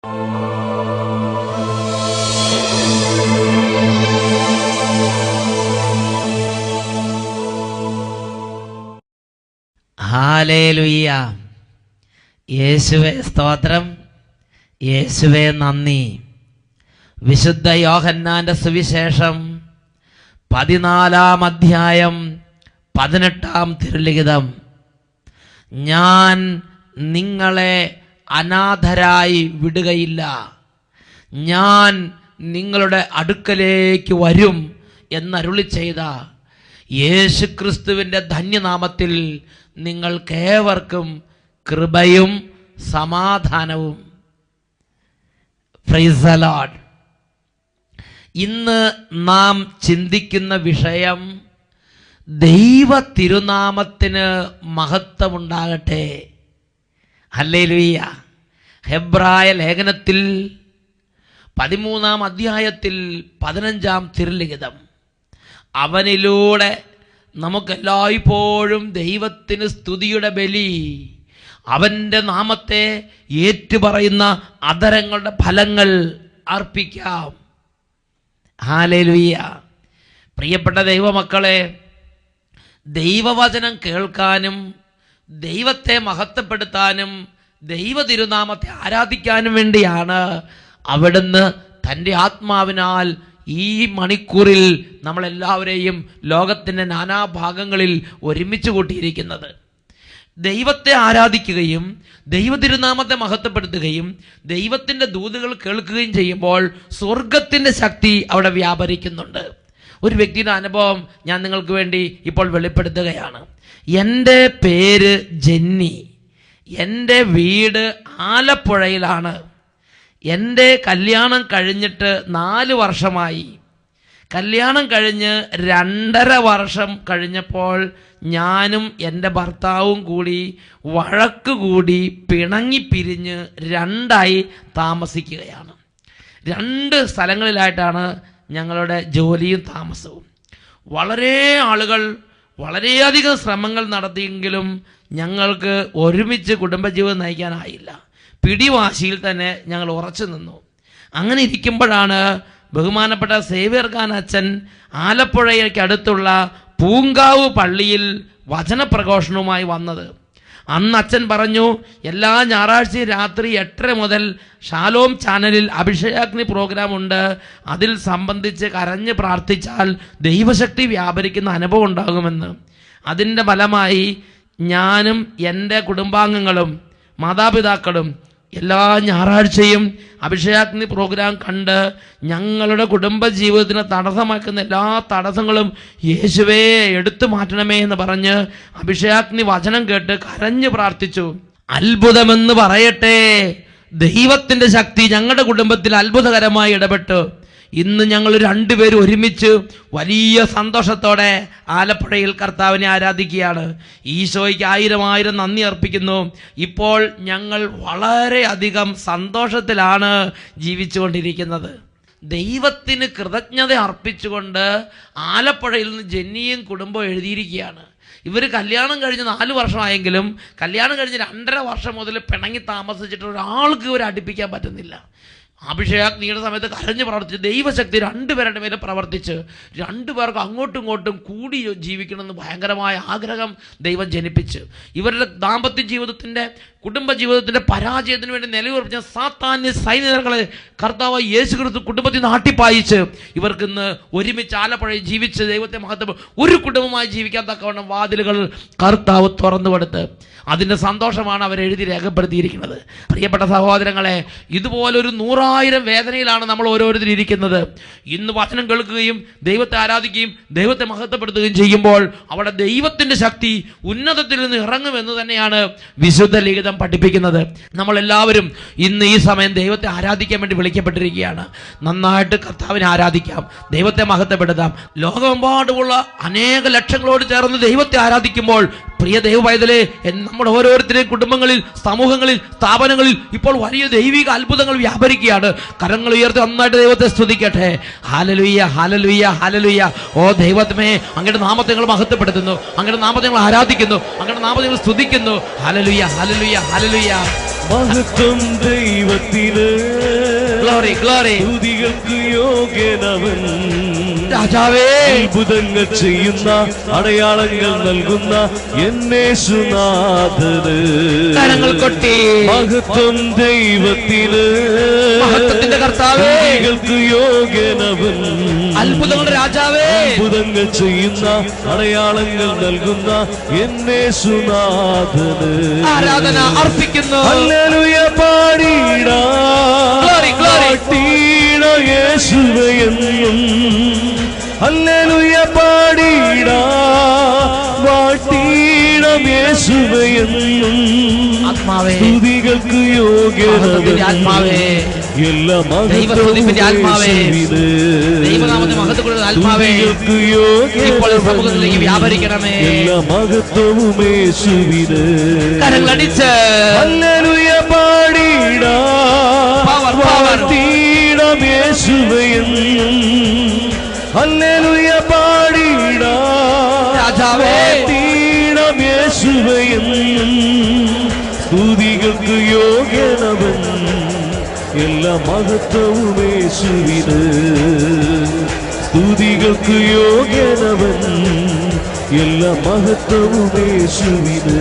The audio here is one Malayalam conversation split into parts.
ഹല്ലേലൂയ. യേശുവേ സ്തോത്രം, യേശുവേ നന്ദി. വിശുദ്ധ യോഹന്നാന്റെ സുവിശേഷം 14-ാം അധ്യായം 18-ാം തിരുലിഖിതം. ഞാൻ നിങ്ങളെ അനാഥരായി വിടുകയില്ല, ഞാൻ നിങ്ങളുടെ അടുക്കലേക്ക് വരും എന്നരുളി ചെയ്ത യേശുക്രിസ്തുവിൻ്റെ ധന്യനാമത്തിൽ നിങ്ങൾക്കേവർക്കും കൃപയും സമാധാനവും. Praise the Lord. ഇന്ന് നാം ചിന്തിക്കുന്ന വിഷയം ദൈവ തിരുനാമത്തിന് മഹത്വമുണ്ടാകട്ടെ. ഹല്ലേലൂയ. ഹെബ്രായ ലേഖനത്തിൽ 13-ാം അധ്യായത്തിൽ 15-ാം തിരുലിഖിതം. അവനിലൂടെ നമുക്കെല്ലായ്പ്പോഴും ദൈവത്തിന് സ്തുതിയുടെ ബലി, അവൻ്റെ നാമത്തെ ഏറ്റുപറയുന്ന അധരങ്ങളുടെ ഫലങ്ങൾ അർപ്പിക്കാം. ഹല്ലേലൂയ. പ്രിയപ്പെട്ട ദൈവമക്കളെ, ദൈവവചനം കേൾക്കാനും ദൈവത്തെ മഹത്വപ്പെടുത്താനും ദൈവ തിരുനാമത്തെ ആരാധിക്കാനും വേണ്ടിയാണ് അവിടുന്ന് തൻ്റെ ആത്മാവിനാൽ ഈ മണിക്കൂറിൽ നമ്മളെല്ലാവരെയും ലോകത്തിൻ്റെ നാനാഭാഗങ്ങളിൽ ഒരുമിച്ച് കൂട്ടിയിരിക്കുന്നത്. ദൈവത്തെ ആരാധിക്കുകയും ദൈവ തിരുനാമത്തെ മഹത്വപ്പെടുത്തുകയും ദൈവത്തിൻ്റെ ദൂതുകൾ കേൾക്കുകയും ചെയ്യുമ്പോൾ സ്വർഗത്തിൻ്റെ ശക്തി അവിടെ വ്യാപരിക്കുന്നുണ്ട്. ഒരു വ്യക്തിയുടെ അനുഭവം ഞാൻ നിങ്ങൾക്ക് വേണ്ടി ഇപ്പോൾ വെളിപ്പെടുത്തുകയാണ്. എൻ്റെ പേര് ജെന്നി, എൻ്റെ വീട് ആലപ്പുഴയിലാണ്. എൻ്റെ കല്യാണം കഴിഞ്ഞിട്ട് 4 വർഷമായി. കല്യാണം കഴിഞ്ഞ് 2.5 വർഷം കഴിഞ്ഞപ്പോൾ ഞാനും എൻ്റെ ഭർത്താവും കൂടി വഴക്ക് കൂടി പിണങ്ങിപ്പിരിഞ്ഞ് 2ആയി താമസിക്കുകയാണ്. 2 സ്ഥലങ്ങളിലായിട്ടാണ് ഞങ്ങളുടെ ജോലിയും താമസവും. വളരെ ആളുകൾ വളരെയധികം ശ്രമങ്ങൾ നടത്തിയെങ്കിലും ഞങ്ങൾക്ക് ഒരുമിച്ച് കുടുംബജീവിതം നയിക്കാനായില്ല. പിടിവാശിയിൽ തന്നെ ഞങ്ങൾ ഉറച്ചു നിന്നു. അങ്ങനെ ഇരിക്കുമ്പോഴാണ് ബഹുമാനപ്പെട്ട സേവ്യർ ഖാൻ അച്ഛൻ ആലപ്പുഴയ്ക്ക് അടുത്തുള്ള പൂങ്കാവ് പള്ളിയിൽ വചനപ്രഘോഷണവുമായി വന്നത്. അന്ന് അച്ഛൻ പറഞ്ഞു, എല്ലാ ഞായറാഴ്ചയും രാത്രി 8:30 മുതൽ ഷാലോം ചാനലിൽ അഭിഷേകാഗ്നി പ്രോഗ്രാം ഉണ്ട്, അതിൽ സംബന്ധിച്ച് കരഞ്ഞ് പ്രാർത്ഥിച്ചാൽ ദൈവശക്തി വ്യാപരിക്കുന്ന അനുഭവം ഉണ്ടാകുമെന്ന്. അതിൻ്റെ ഫലമായി ഞാനും എൻ്റെ കുടുംബാംഗങ്ങളും മാതാപിതാക്കളും എല്ലാ ഞായറാഴ്ചയും അഭിഷേകാഗ്നി പ്രോഗ്രാം കണ്ട് ഞങ്ങളുടെ കുടുംബജീവിതത്തിന് തടസ്സമാക്കുന്ന എല്ലാ തടസ്സങ്ങളും യേശുവേ എടുത്തു മാറ്റണമേ എന്ന് പറഞ്ഞ് അഭിഷേകാഗ്നി വചനം കേട്ട് കരഞ്ഞു പ്രാർത്ഥിച്ചു. അത്ഭുതമെന്ന് പറയട്ടെ, ദൈവത്തിൻ്റെ ശക്തി ഞങ്ങളുടെ കുടുംബത്തിൽ അത്ഭുതകരമായി ഇടപെട്ടു. ഇന്ന് ഞങ്ങൾ 2 പേരും ഒരുമിച്ച് വലിയ സന്തോഷത്തോടെ ആലപ്പുഴയിൽ കർത്താവിനെ ആരാധിക്കുകയാണ്. ഈശോയ്ക്ക് 1000 നന്ദി അർപ്പിക്കുന്നു. ഇപ്പോൾ ഞങ്ങൾ വളരെയധികം സന്തോഷത്തിലാണ് ജീവിച്ചുകൊണ്ടിരിക്കുന്നത്. ദൈവത്തിന് കൃതജ്ഞത അർപ്പിച്ചുകൊണ്ട് ആലപ്പുഴയിൽ നിന്ന് ജെന്നിയും കുടുംബവും എഴുതിയിരിക്കുകയാണ്. ഇവർ കല്യാണം കഴിഞ്ഞ് 4 വർഷമായെങ്കിലും കല്യാണം കഴിഞ്ഞ് 2.5 വർഷം മുതൽ പിണങ്ങി താമസിച്ചിട്ട് ഒരാൾക്ക് ഇവർ അടുപ്പിക്കാൻ പറ്റുന്നില്ല. അഭിഷേകാഗ്നിയുടെ സമയത്ത് കരഞ്ഞ് പ്രവർത്തിച്ച് ദൈവശക്തി 2 പേരുടെ മേലെ പ്രവർത്തിച്ച് 2 പേർക്ക് അങ്ങോട്ടും ഇങ്ങോട്ടും കൂടി ജീവിക്കണമെന്ന് ഭയങ്കരമായ ആഗ്രഹം ദൈവം ജനിപ്പിച്ച് ഇവരുടെ ദാമ്പത്യ ജീവിതത്തിൻ്റെ കുടുംബജീവിതത്തിൻ്റെ പരാജയത്തിന് വേണ്ടി നിലയുറപ്പിച്ച സാത്താന്യ സൈനികങ്ങളെ കർത്താവ് യേശു ക്രിസ്തു കുടുംബത്തിൽ നാട്ടിപ്പായിച്ച് ഇവർക്കിന്ന് ഒരുമിച്ച് ആലപ്പുഴയിൽ ജീവിച്ച് ദൈവത്തെ മഹത്വം ഒരു കുടുംബമായി ജീവിക്കാൻ തക്കവണ്ണം വാതിലുകൾ കർത്താവ് തുറന്നു കൊടുത്ത് അതിൻ്റെ സന്തോഷമാണ് അവരെഴുതി രേഖപ്പെടുത്തിയിരിക്കുന്നത്. പ്രിയപ്പെട്ട സഹോദരങ്ങളെ, ഇതുപോലൊരു 100,000 വേദനയിലാണ് നമ്മൾ ഓരോരുത്തരും ഇരിക്കുന്നത്. ഇന്ന് വചനം കേൾക്കുകയും ദൈവത്തെ ആരാധിക്കുകയും ദൈവത്തെ മഹത്വപ്പെടുത്തുകയും ചെയ്യുമ്പോൾ അവിടെ ദൈവത്തിൻ്റെ ശക്തി ഉന്നതത്തിൽ നിന്ന് ഇറങ്ങുമെന്ന് തന്നെയാണ് വിശുദ്ധ ലിഖിതം പഠിപ്പിക്കുന്നത്. നമ്മളെല്ലാവരും ഇന്ന് ഈ സമയം ദൈവത്തെ ആരാധിക്കാൻ വേണ്ടി വിളിക്കപ്പെട്ടിരിക്കുകയാണ്. നന്നായിട്ട് കർത്താവിനെ ആരാധിക്കാം, ദൈവത്തെ മഹത്വപ്പെടുത്താം. ലോകമെമ്പാടുമുള്ള അനേക ലക്ഷങ്ങളോട് ചേർന്ന് ദൈവത്തെ ആരാധിക്കുമ്പോൾ പ്രിയ ദൈവപൈതലേ, നമ്മുടെ ഓരോരുത്തരുടെയും കുടുംബങ്ങളിൽ, സമൂഹങ്ങളിൽ, സ്ഥാപനങ്ങളിൽ ഇപ്പോൾ വലിയ ദൈവിക അത്ഭുതങ്ങൾ വ്യാപരിക്കുകയാണ്. കരങ്ങൾ ഉയർത്തി നന്നായിട്ട് ദൈവത്തെ സ്തുതിക്കട്ടെ. Hallelujah, hallelujah, hallelujah. ഓ ദൈവമേ, അങ്ങയുടെ നാമത്തെ ഞങ്ങൾ മഹത്വപ്പെടുത്തുന്നു, അങ്ങയുടെ നാമത്തെ ഞങ്ങൾ ആരാധിക്കുന്നു, അങ്ങയുടെ നാമത്തെ ഞങ്ങൾ സ്തുതിക്കുന്നു. Hallelujah, hallelujah, hallelujah. മഹത്വം ദൈവത്തിന്. Glory glory. സ്തുതികൾക്ക് യോഗ്യനവൻ. രാജാവേ, അത്ഭുതങ്ങൾ ചെയ്യുന്ന അടയാളങ്ങൾ നൽകുന്ന യേശുനാഥന് കരങ്ങൾ കൊട്ടി. മഹത്വം ദൈവത്തിന്. മഹത്വത്തിന്റെ കർത്താവേ, സ്തുതികൾക്ക് യോഗ്യനവൻ. അത്ഭുതങ്ങളുടെ രാജാവേ, അത്ഭുതങ്ങൾ ചെയ്യുന്ന അടയാളങ്ങൾ നൽകുന്ന യേശുനാഥന് ആരാധന അർപ്പിക്കുന്നു. ഹല്ലേലൂയ പാടിടാം, പാടിടാം യേശുവേ എന്നും. ഹല്ലേലൂയ പാടിടാം, പാടിടാം യേശുവേ എന്നും. ആത്മാവേ, സ്തുതികൾക്ക് യോഗ്യനവൻ. ആത്മാവേ, എല്ലാ ദൈവസ്തുതിപ്പിന്റെ ആത്മാവേ, ദൈവനാമത്തെ മഹത്വപ്പെടുത്തുന്ന ആത്മാവേ, ഇപ്പോൾ സമൂഹത്തിലേക്ക് വ്യാപരിക്കണമേ. എല്ലാ മഹത്വവും യേശുവിന്. കരങ്ങളടിച്ച് ഹല്ലേലൂയ പാടിടാം, പാടിടാം യേശുവേ എന്നും. ഹല്ലേലൂയ പാടിടാം, രാജാവേ, പാടിടാം യേശുവേ എന്നും. സ്തുതികൾക്ക് യോഗ്യനവൻ. എല്ലാ മഹത്വവും യേശുവിന്. സ്തുതികൾക്ക് യോഗ്യനവൻ. എല്ലാ മഹത്വവും യേശുവിന്.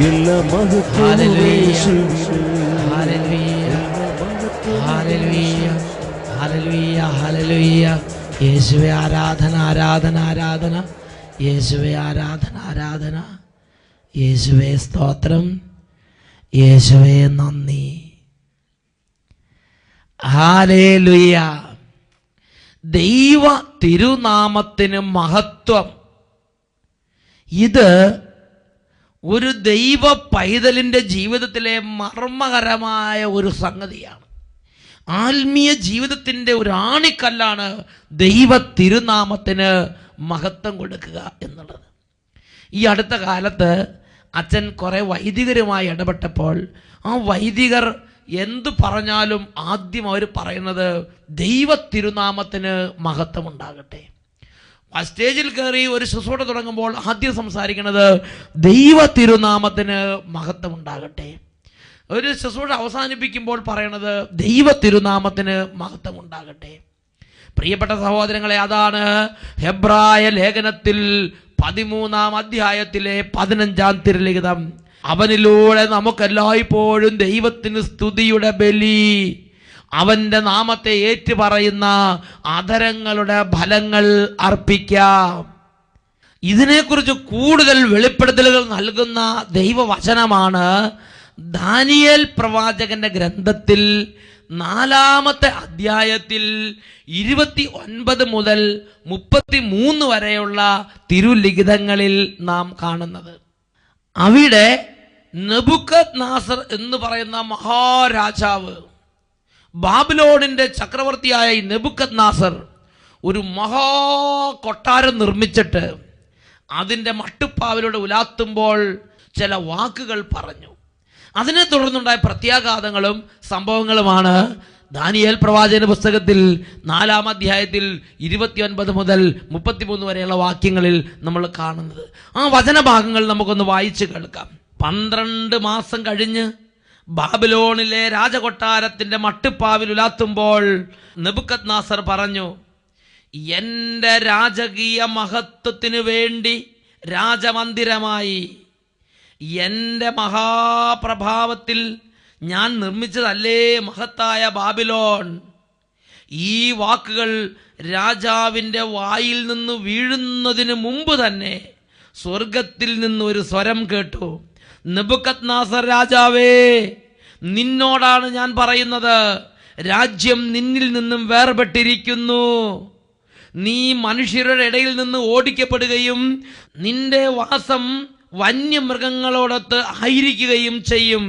എല്ലാ മഹത്വവും യേശുവിന്. യേശുവേ ആരാധന, ആരാധന, ആരാധന. യേശുവേ ആരാധന, ആരാധന. യേശുവേ സ്തോത്രം. യേശുവേ നന്ദി. ഹല്ലേലൂയ. ദൈവ തിരുനാമത്തിന് മഹത്വം. ഇത് ഒരു ദൈവ പൈതലിൻ്റെ ജീവിതത്തിലെ മർമ്മകരമായ ഒരു സംഗതിയാണ്. ആത്മീയ ജീവിതത്തിൻ്റെ ഒരു ആണിക്കല്ലാണ് ദൈവ തിരുനാമത്തിന് മഹത്വം കൊടുക്കുക എന്നുള്ളത്. ഈ അടുത്ത കാലത്ത് അച്ഛൻ കുറേ വൈദികരുമായി ഇടപെട്ടപ്പോൾ ആ വൈദികർ എന്തു പറഞ്ഞാലും ആദ്യം അവർ പറയുന്നത് ദൈവ തിരുനാമത്തിന് മഹത്വമുണ്ടാകട്ടെ. സ്റ്റേജിൽ കയറി ഒരു ശുശ്രൂഷ തുടങ്ങുമ്പോൾ ആദ്യം സംസാരിക്കുന്നത് ദൈവ തിരുനാമത്തിന് മഹത്വമുണ്ടാകട്ടെ. ഒരു ശുശ്രൂഷ അവസാനിപ്പിക്കുമ്പോൾ പറയണത് ദൈവ തിരുനാമത്തിന് മഹത്വമുണ്ടാകട്ടെ. പ്രിയപ്പെട്ട സഹോദരങ്ങളെ, അതാണ് ഹെബ്രായ ലേഖനത്തിൽ 13-ാം അധ്യായത്തിലെ 15-ാം തിരുലിഖിതം. അവനിലൂടെ നമുക്കെല്ലായ്പ്പോഴും ദൈവത്തിന് സ്തുതിയുടെ ബലി, അവൻ്റെ നാമത്തെ ഏറ്റുപറയുന്ന അധരങ്ങളുടെ ഫലങ്ങൾ അർപ്പിക്കാം. ഇതിനെക്കുറിച്ച് കൂടുതൽ വെളിപ്പെടുത്തലുകൾ നൽകുന്ന ദൈവവചനമാണ് ദാനിയേൽ പ്രവാചകന്റെ ഗ്രന്ഥത്തിൽ 4-ാമത്തെ അധ്യായത്തിൽ 29 മുതൽ 33 വരെയുള്ള തിരുലിഖിതങ്ങളിൽ നാം കാണുന്നത്. അവിടെ നെബൂഖദ്നേസർ എന്ന് പറയുന്ന മഹാരാജാവ്, ബാബിലോണിൻ്റെ ചക്രവർത്തിയായ ഈ നെബൂഖദ്നേസർ ഒരു മഹാ കൊട്ടാരം നിർമ്മിച്ചിട്ട് അതിൻ്റെ മട്ടുപ്പാവിലൂടെ ഉലാത്തുമ്പോൾ ചില വാക്കുകൾ പറഞ്ഞു. അതിനെ തുടർന്നുണ്ടായ പ്രത്യാഘാതങ്ങളും സംഭവങ്ങളുമാണ് ദാനിയേൽ പ്രവാചകന്റെ പുസ്തകത്തിൽ 4-ാം അധ്യായത്തിൽ 29 മുതൽ 33 വരെയുള്ള വാക്യങ്ങളിൽ നമ്മൾ കാണുന്നത്. ആ വചനഭാഗങ്ങൾ നമുക്കൊന്ന് വായിച്ച് കേൾക്കാം. 12 മാസം കഴിഞ്ഞ് ബാബിലോണിലെ രാജകൊട്ടാരത്തിൻ്റെ മട്ടുപ്പാവിൽ ഉലാത്തുമ്പോൾ നെബൂഖദ്നേസർ പറഞ്ഞു, എൻ്റെ രാജകീയ മഹത്വത്തിനു വേണ്ടി രാജമന്ദിരമായി എൻ്റെ മഹാപ്രഭാവത്തിൽ ഞാൻ നിർമ്മിച്ചതല്ലേ മഹത്തായ ബാബിലോൺ. ഈ വാക്കുകൾ രാജാവിൻ്റെ വായിൽ നിന്ന് വീഴുന്നതിന് മുമ്പ് തന്നെ സ്വർഗത്തിൽ നിന്ന് ഒരു സ്വരം കേട്ടു, നെബൂഖദ്നേസർ രാജാവേ, നിന്നോടാണ് ഞാൻ പറയുന്നത്. രാജ്യം നിന്നിൽ നിന്നും വേർപെട്ടിരിക്കുന്നു. നീ മനുഷ്യരുടെ ഇടയിൽ നിന്ന് ഓടിക്കപ്പെടുകയും നിന്റെ വാസം വന്യമൃഗങ്ങളോടൊത്ത് ആയിരിക്കുകയും ചെയ്യും.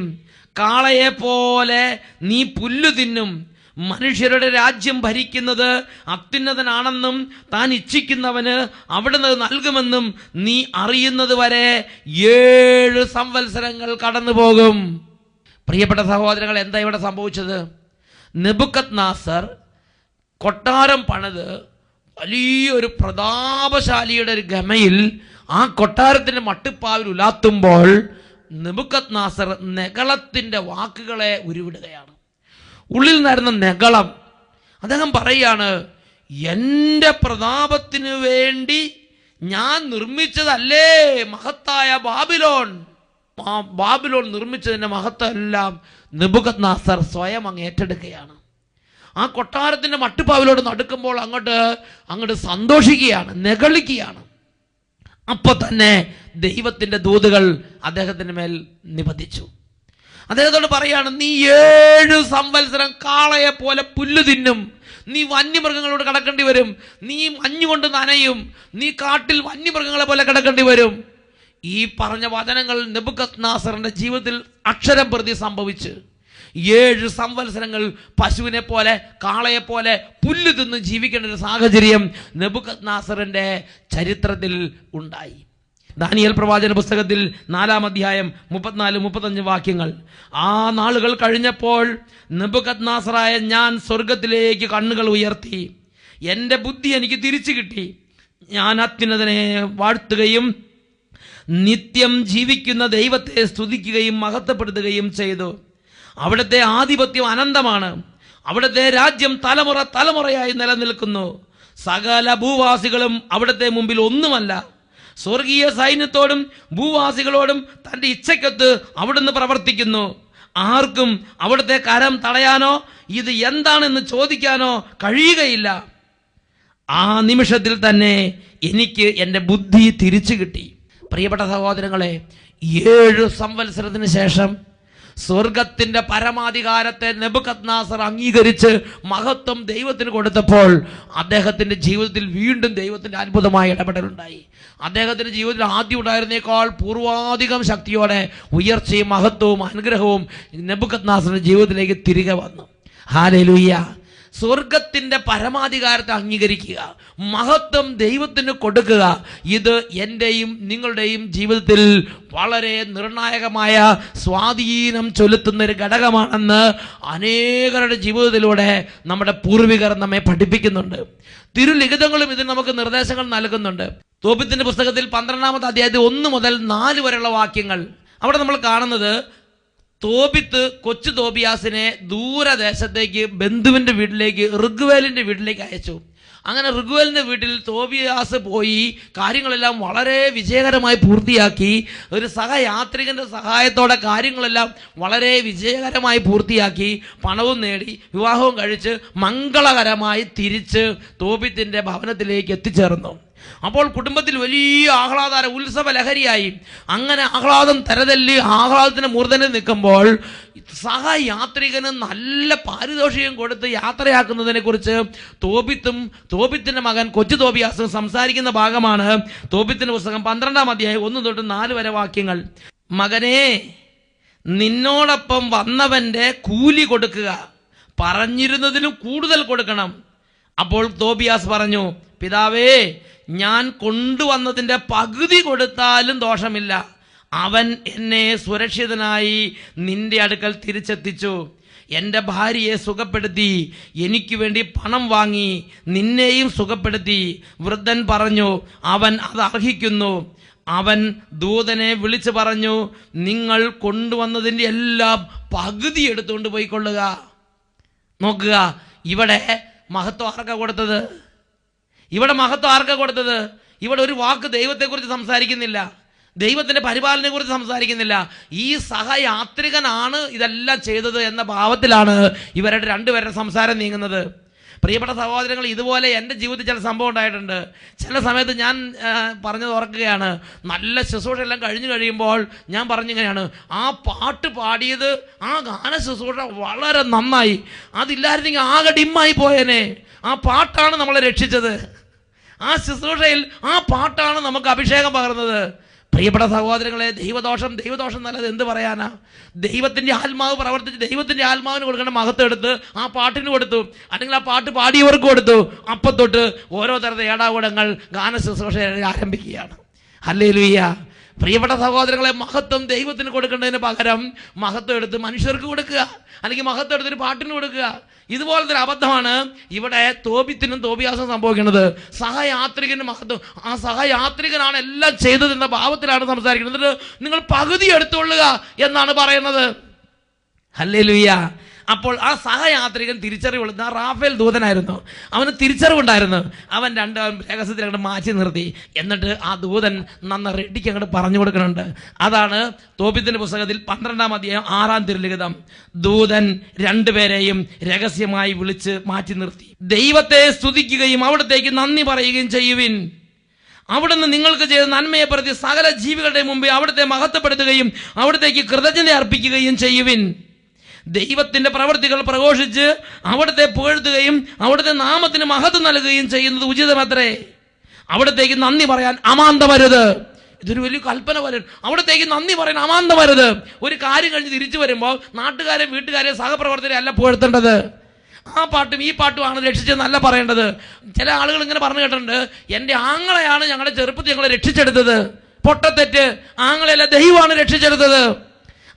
കാളയെ പോലെ നീ പുല്ലു തിന്നും. മനുഷ്യരുടെ രാജ്യം ഭരിക്കുന്നത് അത്യുന്നതനാണെന്നും താൻ ഇച്ഛിക്കുന്നവന് അവിടുന്ന് നൽകുമെന്നും നീ അറിയുന്നത് വരെ 7 സംവത്സരങ്ങൾ കടന്നു പോകും. പ്രിയപ്പെട്ട സഹോദരങ്ങൾ, എന്താ ഇവിടെ സംഭവിച്ചത്? നെബൂഖദ്നേസർ കൊട്ടാരം പണിത് വലിയൊരു പ്രതാപശാലിയുടെ ഒരു ഗമയിൽ ആ കൊട്ടാരത്തിൻ്റെ മട്ടുപ്പാവിൽ ഉലാത്തുമ്പോൾ നെബൂഖദ്നേസർ നെഗളത്തിൻ്റെ വാക്കുകളെ ഉരുവിടുകയാണ്. ഉള്ളിൽ നിന്നായിരുന്ന നെഗളം. അദ്ദേഹം പറയാണ്, എൻ്റെ പ്രതാപത്തിന് വേണ്ടി ഞാൻ നിർമ്മിച്ചതല്ലേ മഹത്തായ ബാബിലോൺ. ബാബിലോൺ നിർമ്മിച്ചതിൻ്റെ മഹത്വം എല്ലാം നെബൂഖദ്നേസർ സ്വയം അങ്ങ് ഏറ്റെടുക്കുകയാണ്. ആ കൊട്ടാരത്തിൻ്റെ മട്ടുപ്പാവിലോട് നടക്കുമ്പോൾ അങ്ങോട്ട് സന്തോഷിക്കുകയാണ്, നെകളിക്കുകയാണ്. അപ്പോൾ തന്നെ ദൈവത്തിൻ്റെ ദൂതുകൾ അദ്ദേഹത്തിൻ്റെ മേൽ നിപതിച്ചു. അദ്ദേഹത്തോട് പറയാണ്, നീ 7 സംവത്സരം കാളയെ പോലെ പുല്ല് തിന്നും, നീ വന്യമൃഗങ്ങളോട് കിടക്കേണ്ടി വരും, നീ മഞ്ഞുകൊണ്ട് നനയും, നീ കാട്ടിൽ വന്യമൃഗങ്ങളെ പോലെ കിടക്കേണ്ടി വരും. ഈ പറഞ്ഞ വചനങ്ങൾ നെബൂഖദ്നേസറിന്റെ ജീവിതത്തിൽ അക്ഷരം പ്രതി സംഭവിച്ച് 7 സംവത്സരങ്ങൾ പശുവിനെ പോലെ കാളയെ പോലെ പുല്ല് തിന്ന് ജീവിക്കേണ്ട ഒരു സാഹചര്യം നെബൂഖദ്നേസറിന്റെ ചരിത്രത്തിൽ ഉണ്ടായി. ദാനിയേൽ പ്രവാചന പുസ്തകത്തിൽ 4-ാം അധ്യായം 34-35 വാക്യങ്ങൾ. ആ നാളുകൾ കഴിഞ്ഞപ്പോൾ നെബൂഖദ്നേസറായ ഞാൻ സ്വർഗത്തിലേക്ക് കണ്ണുകൾ ഉയർത്തി, എൻ്റെ ബുദ്ധി എനിക്ക് തിരിച്ചു കിട്ടി. ഞാൻ അത്യുന്നതനെ വാഴ്ത്തുകയും നിത്യം ജീവിക്കുന്ന ദൈവത്തെ സ്തുതിക്കുകയും മഹത്വപ്പെടുത്തുകയും ചെയ്തു. അവിടുത്തെ ആധിപത്യം അനന്തമാണ്, അവിടുത്തെ രാജ്യം തലമുറ തലമുറയായി നിലനിൽക്കുന്നു. സകല ഭൂവാസികളും അവിടുത്തെ മുമ്പിൽ ഒന്നുമല്ല. സ്വർഗീയ സൈന്യത്തോടും ഭൂവാസികളോടും തൻ്റെ ഇച്ഛയ്ക്കൊത്ത് അവിടുന്ന് പ്രവർത്തിക്കുന്നു. ആർക്കും അവിടുത്തെ കരം തടയാനോ ഇത് എന്താണെന്ന് ചോദിക്കാനോ കഴിയുകയില്ല. ആ നിമിഷത്തിൽ തന്നെ എനിക്ക് എൻ്റെ ബുദ്ധി തിരിച്ചു കിട്ടി. പ്രിയപ്പെട്ട സഹോദരങ്ങളെ, 7 സംവത്സരത്തിന് ശേഷം സ്വർഗത്തിന്റെ പരമാധികാരത്തെ നെബൂഖദ്നേസർ അംഗീകരിച്ച് മഹത്വം ദൈവത്തിന് കൊടുത്തപ്പോൾ അദ്ദേഹത്തിന്റെ ജീവിതത്തിൽ വീണ്ടും ദൈവത്തിന്റെ അത്ഭുതമായ ഇടപെടലുണ്ടായി. അദ്ദേഹത്തിന്റെ ജീവിതത്തിൽ ആദ്യം ഉണ്ടായിരുന്നേക്കാൾ പൂർവാധികം ശക്തിയോടെ ഉയർച്ചയും മഹത്വവും അനുഗ്രഹവും നെബൂഖദ്നേസറിന്റെ ജീവിതത്തിലേക്ക് തിരികെ വന്നു. ഹല്ലേലൂയ. സ്വർഗത്തിന്റെ പരമാധികാരത്തെ അംഗീകരിക്കുക, മഹത്വം ദൈവത്തിന് കൊടുക്കുക, ഇത് എൻ്റെയും നിങ്ങളുടെയും ജീവിതത്തിൽ വളരെ നിർണായകമായ സ്വാധീനം ചെലുത്തുന്ന ഒരു ഘടകമാണെന്ന് അനേകരുടെ ജീവിതത്തിലൂടെ നമ്മുടെ പൂർവികർ നമ്മെ പഠിപ്പിക്കുന്നുണ്ട്. തിരുലിഖിതങ്ങളും ഇതിന് നമുക്ക് നിർദ്ദേശങ്ങൾ നൽകുന്നുണ്ട്. തോബിത്തിന്റെ പുസ്തകത്തിൽ 12-ാമത്തെ അധ്യായത്തിൽ 1 മുതൽ 4 വരെയുള്ള വാക്യങ്ങൾ, അവിടെ നമ്മൾ കാണുന്നത് തോബിത്ത് കൊച്ചു തോബിയാസിനെ ദൂരദേശത്തേക്ക് ബന്ധുവിൻ്റെ വീട്ടിലേക്ക് ഋഗ്വേലിൻ്റെ വീട്ടിലേക്ക് അയച്ചു. അങ്ങനെ ഋഗ്വേലിൻ്റെ വീട്ടിൽ തോബിയാസ് പോയി കാര്യങ്ങളെല്ലാം വളരെ വിജയകരമായി പൂർത്തിയാക്കി. ഒരു സഹയാത്രികൻ്റെ സഹായത്തോടെ കാര്യങ്ങളെല്ലാം വളരെ വിജയകരമായി പൂർത്തിയാക്കി, പണവും നേടി, വിവാഹവും കഴിച്ച് മംഗളകരമായി തിരിച്ച് തോബിത്തിൻ്റെ ഭവനത്തിലേക്ക് എത്തിച്ചേർന്നു. അപ്പോൾ കുടുംബത്തിൽ വലിയ ആഹ്ലാദ ഉത്സവ ലഹരിയായി. അങ്ങനെ ആഹ്ലാദം തരതല്ലി ആഹ്ലാദത്തിന് മൂർധന്യം നിൽക്കുമ്പോൾ സഹയാത്രികന് നല്ല പാരിതോഷികം കൊടുത്ത് യാത്രയാക്കുന്നതിനെ കുറിച്ച് തോബിത്തിന്റെ മകൻ കൊച്ചു തോബിയാസും സംസാരിക്കുന്ന ഭാഗമാണ് തോബിത്തിന്റെ പുസ്തകം 12-ാം അധ്യായം 1 തൊട്ട് 4 വരെ വാക്യങ്ങൾ. മകനെ, നിന്നോടൊപ്പം വന്നവന്റെ കൂലി കൊടുക്കുക, പറഞ്ഞിരുന്നതിലും കൂടുതൽ കൊടുക്കണം. അപ്പോൾ തോബിയാസ് പറഞ്ഞു, പിതാവേ, ഞാൻ കൊണ്ടുവന്നതിൻ്റെ പകുതി കൊടുത്താലും ദോഷമില്ല. അവൻ എന്നെ സുരക്ഷിതനായി നിന്റെ അടുക്കൽ തിരിച്ചെത്തിച്ചു, എൻ്റെ ഭാര്യയെ സുഖപ്പെടുത്തി, എനിക്ക് വേണ്ടി പണം വാങ്ങി, നിന്നെയും സുഖപ്പെടുത്തി. വൃദ്ധൻ പറഞ്ഞു, അവൻ അത് അർഹിക്കുന്നു. അവൻ ദൂതനെ വിളിച്ചു പറഞ്ഞു, നിങ്ങൾ കൊണ്ടുവന്നതിൻ്റെ എല്ലാം പകുതി എടുത്തുകൊണ്ട് പോയിക്കൊള്ളുക. നോക്കുക, ഇവിടെ മഹത്വം ആർക്കാ കൊടുത്തത്? ഇവിടെ ഒരു വാക്ക് ദൈവത്തെക്കുറിച്ച് സംസാരിക്കുന്നില്ല, ദൈവത്തിൻ്റെ പരിപാലനയെക്കുറിച്ച് സംസാരിക്കുന്നില്ല. ഈ സഹയാത്രികനാണ് ഇതെല്ലാം ചെയ്തത് എന്ന ഭാവത്തിലാണ് ഇവരുടെ രണ്ടുപേരുടെ സംസാരം നീങ്ങുന്നത്. പ്രിയപ്പെട്ട സഹോദരങ്ങൾ, ഇതുപോലെ എൻ്റെ ജീവിതത്തിൽ ചില സംഭവം ഉണ്ടായിട്ടുണ്ട്. ചില സമയത്ത് ഞാൻ പറഞ്ഞത് ഓർക്കുകയാണ്, നല്ല ശുശ്രൂഷ എല്ലാം കഴിഞ്ഞു കഴിയുമ്പോൾ ഞാൻ പറഞ്ഞിങ്ങനെയാണ്, ആ പാട്ട് പാടിയത്, ആ ഗാന ശുശ്രൂഷ വളരെ നന്നായി, അതില്ലായിരുന്നെങ്കിൽ ആകെ ഡിമ്മായി പോയേനെ. ആ പാട്ടാണ് നമ്മളെ രക്ഷിച്ചത്, ആ ശുശ്രൂഷയിൽ ആ പാട്ടാണ് നമുക്ക് അഭിഷേകം പകർന്നത്. പ്രിയപ്പെട്ട സഹോദരങ്ങളെ, ദൈവദോഷം നല്ലത് എന്ത് പറയാനാ? ദൈവത്തിൻ്റെ ആത്മാവ് പ്രവർത്തിച്ച് ദൈവത്തിൻ്റെ ആത്മാവിന് കൊടുക്കേണ്ട മഹത്വം എടുത്ത് ആ പാട്ടിന് കൊടുത്തു, അല്ലെങ്കിൽ ആ പാട്ട് പാടിയവർക്ക് കൊടുത്തു. അപ്പം തൊട്ട് ഓരോ തരത്തെ ഏടാകൂടങ്ങൾ ഗാന ശുശ്രൂഷ ആരംഭിക്കുകയാണ്. ഹല്ലേലൂയ. പ്രിയപ്പെട്ട സഹോദരങ്ങളെ, മഹത്വം ദൈവത്തിന് കൊടുക്കേണ്ടതിന് പകരം മഹത്വം എടുത്ത് മനുഷ്യർക്ക് കൊടുക്കുക, അല്ലെങ്കിൽ മഹത്വം എടുത്തൊരു പാട്ടിന് കൊടുക്കുക. ഇതുപോലത്തെ ഒരു അബദ്ധമാണ് ഇവിടെ തോബിത്തിനും തോബിയാസും സംഭവിക്കുന്നത്. സഹയാത്രികന് മഹത്വം, ആ സഹയാത്രികനാണ് എല്ലാം ചെയ്തതെന്ന ഭാവത്തിലാണ് സംസാരിക്കുന്നത്. എന്നിട്ട് നിങ്ങൾ പകുതി എടുത്തുകൊള്ളുക എന്നാണ് പറയുന്നത്. ഹല്ലേലൂയ. അപ്പോൾ ആ സഹയാത്രികൻ തിരിച്ചറിവുള്ള റാഫേൽ ദൂതനായിരുന്നു. അവന് തിരിച്ചറിവുണ്ടായിരുന്നു. അവൻ രഹസ്യത്തിൽ അങ്ങോട്ട് മാറ്റി നിർത്തി. എന്നിട്ട് ആ ദൂതൻ നന്ന റെഡിക്ക് അങ്ങോട്ട് പറഞ്ഞു കൊടുക്കുന്നുണ്ട്. അതാണ് തോബിത്തിന്റെ പുസ്തകത്തിൽ 12-ാം അധ്യായം 6-ാം തിരുലിഖിതം. ദൂതൻ രണ്ടുപേരെയും രഹസ്യമായി വിളിച്ച് മാറ്റി നിർത്തി. ദൈവത്തെ സ്തുതിക്കുകയും അവിടത്തേക്ക് നന്ദി പറയുകയും ചെയ്യുവിൻ. അവിടുന്ന് നിങ്ങൾക്ക് ചെയ്ത നന്മയെ പ്രതി സകല ജീവികളുടെ മുമ്പേ അവിടുത്തെ മഹത്വപ്പെടുത്തുകയും അവിടത്തേക്ക് കൃതജ്ഞത അർപ്പിക്കുകയും ചെയ്യുവിൻ. ദൈവത്തിന്റെ പ്രവൃത്തികൾ പ്രഘോഷിച്ച് അവിടുത്തെ പുകഴ്ത്തുകയും അവിടുത്തെ നാമത്തിന് മഹത്വം നൽകുകയും ചെയ്യുന്നത് ഉചിതമത്രേ. അവിടത്തേക്ക് നന്ദി പറയാൻ അമാന്തമരുത്. ഇതൊരു വലിയ കൽപ്പന പോലെ. അവിടത്തേക്ക് നന്ദി പറയാൻ അമാന്തമരുത്. ഒരു കാര്യം കഴിഞ്ഞ് തിരിച്ചു വരുമ്പോൾ നാട്ടുകാരെ, വീട്ടുകാരെ, സഹപ്രവർത്തകരെ അല്ല പുകഴ്ത്തേണ്ടത്. ആ പാട്ടും ഈ പാട്ടുമാണ് രക്ഷിച്ചതെന്നല്ല പറയേണ്ടത്. ചില ആളുകൾ ഇങ്ങനെ പറഞ്ഞു കേട്ടിട്ടുണ്ട്, എൻ്റെ ആങ്ങളെയാണ് ഞങ്ങളുടെ ചെറുപ്പത്തിൽ ഞങ്ങളെ രക്ഷിച്ചെടുത്തത്. പൊട്ടത്തെറ്റ്. ആങ്ങളെയല്ല, ദൈവമാണ് രക്ഷിച്ചെടുത്തത്.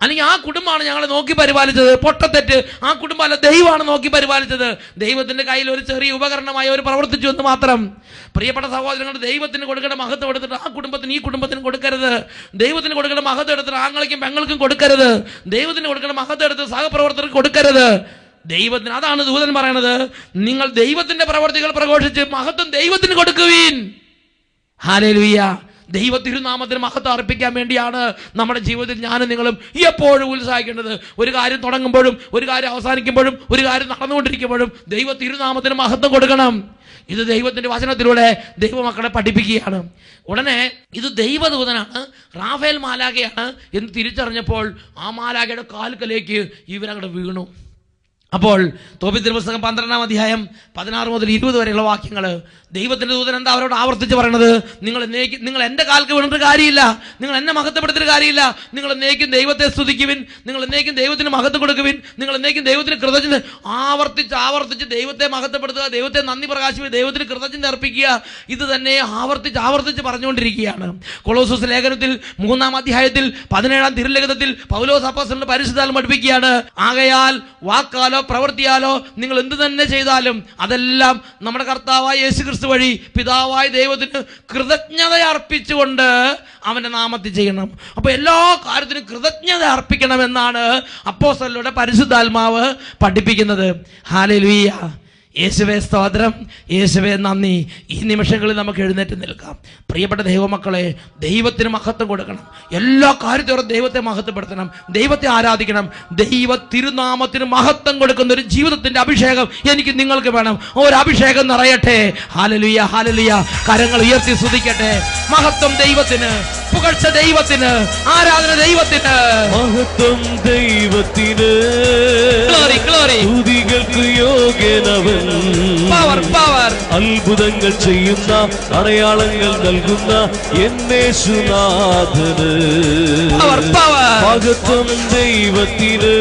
അല്ലെങ്കിൽ ആ കുടുംബമാണ് ഞങ്ങളെ നോക്കി പരിപാലിച്ചത്. പൊട്ടത്തെറ്റ്. ആ കുടുംബമല്ല, ദൈവമാണ് നോക്കി പരിപാലിച്ചത്. ദൈവത്തിന്റെ കയ്യിൽ ഒരു ചെറിയ ഉപകരണമായി അവർ പ്രവർത്തിച്ചു എന്ന് മാത്രം. പ്രിയപ്പെട്ട സഹോദരങ്ങൾ, ദൈവത്തിന് കൊടുക്കേണ്ട മഹത്വം എടുത്തിട്ട് ആ കുടുംബത്തിന്, ഈ കുടുംബത്തിന് കൊടുക്കരുത്. ദൈവത്തിന് കൊടുക്കേണ്ട മഹത്വം എടുത്തിട്ട് ആങ്ങൾക്കും പെങ്ങൾക്കും കൊടുക്കരുത്. ദൈവത്തിന് കൊടുക്കേണ്ട മഹത്വം എടുത്ത് സഹപ്രവർത്തകർക്ക് കൊടുക്കരുത്. ദൈവത്തിന്, അതാണ് ദൂതൻ പറയണത്, നിങ്ങൾ ദൈവത്തിന്റെ പ്രവർത്തികൾ പ്രഘോഷിച്ച് മഹത്വം ദൈവത്തിന് കൊടുക്കുവീൻ. ഹല്ലേലൂയ. ദൈവ തിരുനാമത്തിന് മഹത്വം അർപ്പിക്കാൻ വേണ്ടിയാണ് നമ്മുടെ ജീവിതത്തിൽ ഞാനും നിങ്ങളും എപ്പോഴും ഉത്സാഹിക്കേണ്ടത്. ഒരു കാര്യം തുടങ്ങുമ്പോഴും ഒരു കാര്യം അവസാനിക്കുമ്പോഴും ഒരു കാര്യം നടന്നുകൊണ്ടിരിക്കുമ്പോഴും ദൈവ തിരുനാമത്തിന് മഹത്വം കൊടുക്കണം. ഇത് ദൈവത്തിന്റെ വചനത്തിലൂടെ ദൈവമക്കളെ പഠിപ്പിക്കുകയാണ്. ഉടനെ ഇത് ദൈവദൂതനാണ്, റാഫേൽ മാലാഖയാണ് എന്ന് തിരിച്ചറിഞ്ഞപ്പോൾ ആ മാലാഖയുടെ കാൽക്കലേക്ക് ഇവരങ്ങോട്ട് വീണു. അപ്പോൾ തോബിത്തിന്റെ പുസ്തകം 12-ാം അധ്യായം 16 മുതൽ 20 വരെയുള്ള വാക്യങ്ങൾ, ദൈവത്തിന്റെ ദൂതൻ എന്താ അവരോട് ആവർത്തിച്ച് പറയണത്? നിങ്ങൾ എൻ്റെ കാൽക്ക് വീണിട്ട് കാര്യമില്ല, നിങ്ങൾ എന്നെ മഹത്വപ്പെടുത്തിയിട്ട് കാര്യമില്ല. നിങ്ങൾ എന്നേക്കും ദൈവത്തെ സ്തുതിക്കുവിൻ, നിങ്ങൾ എന്നേക്കും ദൈവത്തിന് മഹത്വം കൊടുക്കുവിൻ, നിങ്ങൾ എന്നേക്കും ദൈവത്തിന് കൃതജ്ഞത ആവർത്തിച്ച് ദൈവത്തെ മഹത്വപ്പെടുത്തുക, ദൈവത്തെ നന്ദി പ്രകാശിപ്പിക്കുക, ദൈവത്തിന് കൃതജ്ഞത അർപ്പിക്കുക. ഇത് തന്നെ ആവർത്തിച്ച് പറഞ്ഞുകൊണ്ടിരിക്കുകയാണ്. കൊളോസോസ് ലേഖനത്തിൽ 3-ാം അധ്യായത്തിൽ 17-ാം തിരുലിഖിതത്തിൽ പൗലോസ് അപ്പോസ്തലൻ പരിശുദ്ധാത്മാവ് പഠിപ്പിക്കുകയാണ്, ആകയാൽ വാക്കാലോ പ്രവൃത്തിയാലോ നിങ്ങൾ എന്ത് തന്നെ ചെയ്താലും അതെല്ലാം നമ്മുടെ കർത്താവായ യേശുക്രിസ്തു വഴി പിതാവായ ദൈവത്തിന് കൃതജ്ഞത അർപ്പിച്ചുകൊണ്ട് അവന്റെ നാമത്തിൽ ചെയ്യണം. അപ്പൊ എല്ലാ കാര്യത്തിനും കൃതജ്ഞത അർപ്പിക്കണമെന്നാണ് അപ്പോസ്തലരുടെ പരിശുദ്ധാത്മാവ് പഠിപ്പിക്കുന്നത്. ഹല്ലേലൂയ. യേശുവേ സ്തോത്രം, യേശുവേ നന്ദി. ഈ നിമിഷങ്ങളിൽ നമുക്ക് എഴുന്നേറ്റ് നിൽക്കാം. പ്രിയപ്പെട്ട ദൈവമക്കളെ, ദൈവത്തിന് മഹത്വം കൊടുക്കണം. എല്ലാ കാര്യത്തോടും ദൈവത്തെ മഹത്വപ്പെടുത്തണം, ദൈവത്തെ ആരാധിക്കണം. ദൈവ തിരുനാമത്തിന് മഹത്വം കൊടുക്കുന്ന ഒരു ജീവിതത്തിന്റെ അഭിഷേകം എനിക്ക് നിങ്ങൾക്ക് വേണം. ഒരു അഭിഷേകം നിറയട്ടെ. Hallelujah, hallelujah. കരങ്ങൾ ഉയർത്തി സ്തുതിക്കട്ടെ. മഹത്വം ദൈവത്തിന്, പുകഴ്ച ദൈവത്തിന്, ആരാധന ദൈവത്തിന്, മഹത്വം ദൈവത്തിന്, ഗ്ലോറി ഗ്ലോറി. സ്തുതികൾക്ക് യോഗ്യനവൻ, പവർ പവർ. അത്ഭുതങ്ങൾ ചെയ്യുന്ന, അടയാളങ്ങൾ നൽകുന്ന യേശുനാഥന് പവർ പവർ. മഹത്വം ദൈവത്തിന്,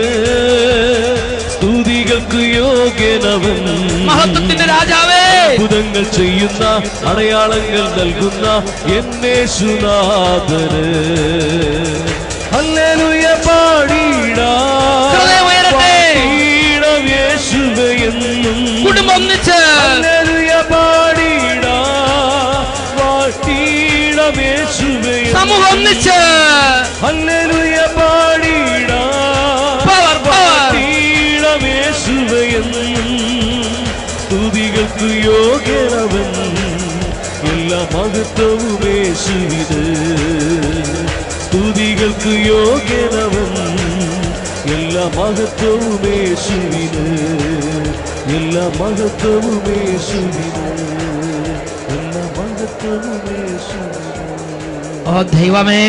സ്തുതികൾക്ക് യോഗ്യനവൻ, മഹത്വത്തിന്റെ രാജാവേ, അത്ഭുതങ്ങൾ ചെയ്യുന്ന, അടയാളങ്ങൾ നൽകുന്ന യേശുനാഥന് ഹല്ലേലൂയ പാടിടാം. യേശുവേ എന്നും കുടുംബം ഒന്നിച്ച് ഹല്ലേലൂയ പാടിടാം. വാഴ്ത്തിടാം യേശുവേ, സമൂഹം ഒന്നിച്ച് ഹല്ലേലൂയ പാടിടാം. വാഴ്ത്തിടാം യേശുവേ എന്നും, സ്തുതികൾക്ക് യോഗ്യനവൻ, എല്ലാ മഹത്വവും യേശുവിന്, സ്തുതികൾക്ക് യോഗ്യനവൻ, എല്ലാ മഹത്വവും യേശുവിന്, എല്ലാ മഹത്വവും യേശുവിന്, എല്ലാ മഹത്വവും യേശുവിന്. ഓ ദൈവമേ,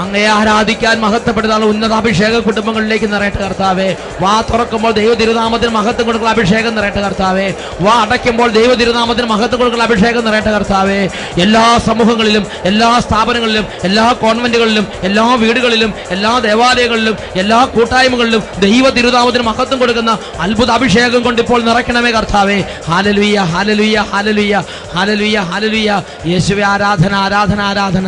അങ്ങയെ ആരാധിക്കാൻ മഹത്വപ്പെടുന്ന ഉന്നത അഭിഷേക കുടുംബങ്ങളിലേക്ക് നിറയട്ടെ കർത്താവേ. വാ തുറക്കുമ്പോൾ ദൈവ തിരുനാമത്തിന് മഹത്വം കൊടുക്കുന്ന അഭിഷേകം നിറയട്ടെ കർത്താവേ. വാ അടയ്ക്കുമ്പോൾ ദൈവ തിരുനാമത്തിന് മഹത്വം കൊടുക്കുന്ന അഭിഷേകം നിറയട്ടെ കർത്താവേ. എല്ലാ സമൂഹങ്ങളിലും, എല്ലാ സ്ഥാപനങ്ങളിലും, എല്ലാ കോൺവെന്റുകളിലും, എല്ലാ വീടുകളിലും, എല്ലാ ദേവാലയങ്ങളിലും, എല്ലാ കൂട്ടായ്മകളിലും ദൈവ തിരുനാമത്തിന് മഹത്വം കൊടുക്കുന്ന അത്ഭുത അഭിഷേകം കൊണ്ട് ഇപ്പോൾ നിറയ്ക്കണമേ കർത്താവേ. Hallelujah, hallelujah, hallelujah, hallelujah, hallelujah. യേശുവേ ആരാധന, ആരാധന, ആരാധന.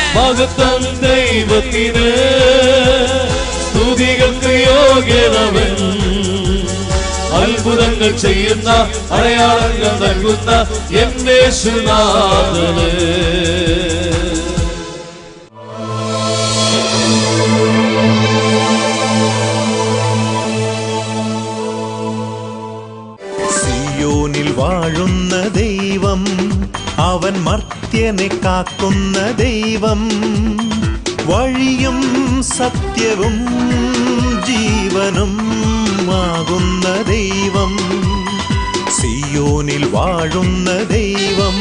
മഹത്വം ദൈവത്തിന്, സ്തുതികൾക്ക് യോഗ്യനവൻ. അത്ഭുതങ്ങൾ ചെയ്യുന്ന, അടയാളങ്ങൾ നൽകുന്ന എന്റെ യേശുനാഥന്. സിയോനിൽ വാഴുന്ന ദൈവം, അവൻ മർത്യനെ കാക്കുന്ന ദൈവം, വഴിയും സത്യവും ജീവനും ആകുന്ന ദൈവം. സിയോനിൽ വാഴുന്ന ദൈവം,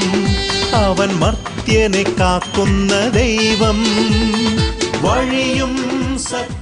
അവൻ മർത്യനെ കാക്കുന്ന ദൈവം, വഴിയും സത്യം